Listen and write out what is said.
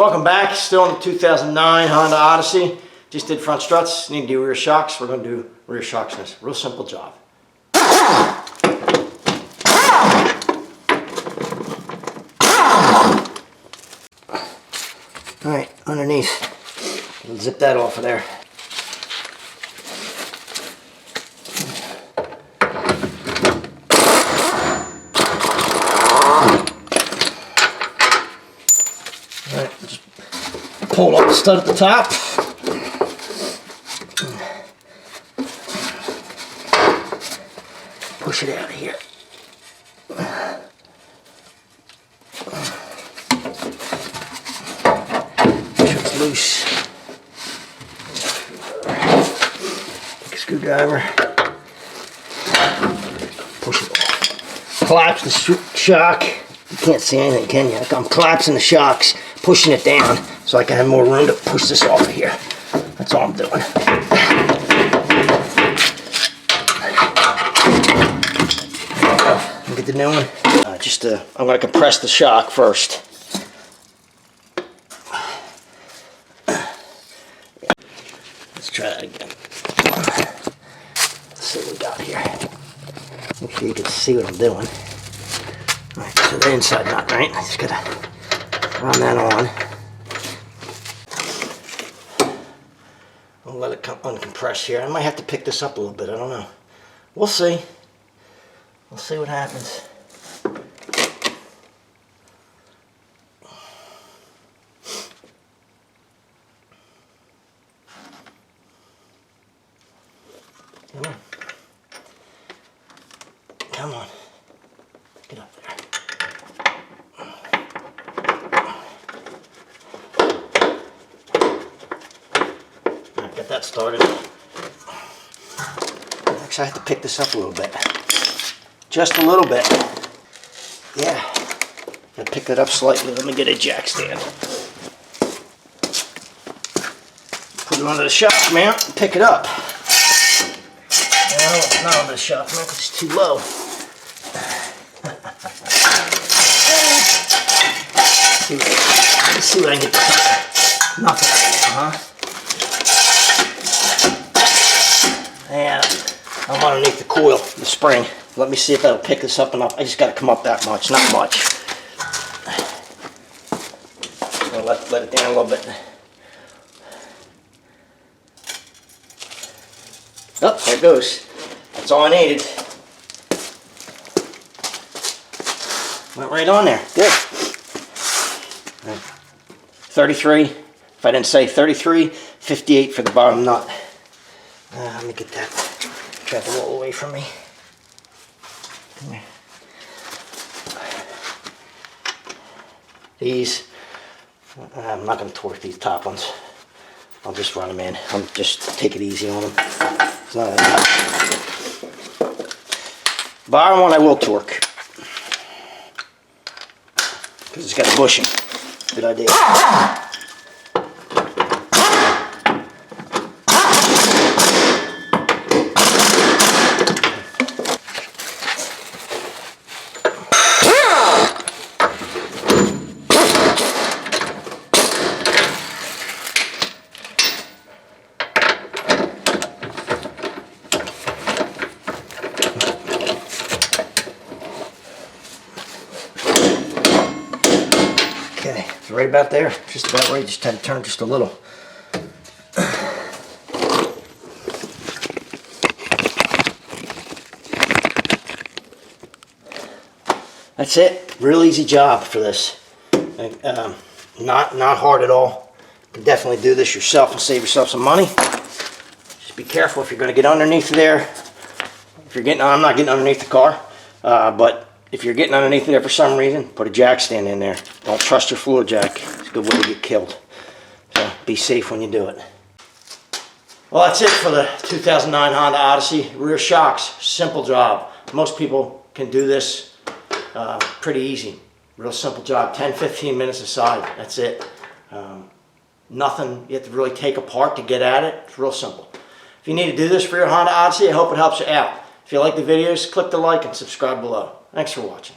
Welcome back. Still in the 2009 Honda Odyssey. Just did front struts. Need to do rear shocks. We're going to do rear shocks in this. Real simple job. Alright, underneath. We'll zip that off of there. Alright, just pull up the stud at the top. Push it out of here. Make sure it's loose. Take a screwdriver. Push it off. Collapse the shock. You can't see anything, can you? I'm collapsing the shocks, pushing it down so I can have more room to push this off of here. That's all I'm doing. Get the new one. I'm going to compress the shock first. Let's try that again. Let's see what we got here. Make sure you can see what I'm doing. Alright, so the inside nut, right? I just got to run that on. I'll let it uncompress here. I might have to pick this up a little bit. I don't know. We'll see. We'll see what happens. Come on. Come on. Get up there. Alright, get that started. Actually, I have to pick this up a little bit. Just a little bit. Yeah. Gotta pick it up slightly. Let me get a jack stand. Put it onto the shock mount and pick it up. No, not onto the shock mount because it's too low. Let's see what I can get this up. Nothing right now, huh? Yeah. I'm underneath the coil, the spring. Let me see if that'll pick this up enough. I just got to come up that much, not much. I'll let it down a little bit. Oh, there it goes. That's all I needed. Went right on there. Good. 33. If I didn't say 33, 58 for the bottom nut. Let me get that. Try to roll away from me. Come here. These, I'm not going to torque these top ones. I'll just run them in. I'll just take it easy on them. It's not that bottom one I will torque. Because it's got a bushing. Good idea. Okay, it's right about there, just about right, just had to turn just a little. That's it, real easy job for this. Not hard at all. You can definitely do this yourself and save yourself some money. Just be careful if you're going to get underneath there. If you're getting, I'm not getting underneath the car, but if you're getting underneath there for some reason, put a jack stand in there. Don't trust your fluid jack. It's a good way to get killed. So be safe when you do it. Well, that's it for the 2009 Honda Odyssey. Rear shocks, simple job. Most people can do this pretty easy. Real simple job, 10-15 minutes aside, that's it. Nothing you have to really take apart to get at it. It's real simple. If you need to do this for your Honda Odyssey, I hope it helps you out. If you like the videos, click the like and subscribe below. Thanks for watching.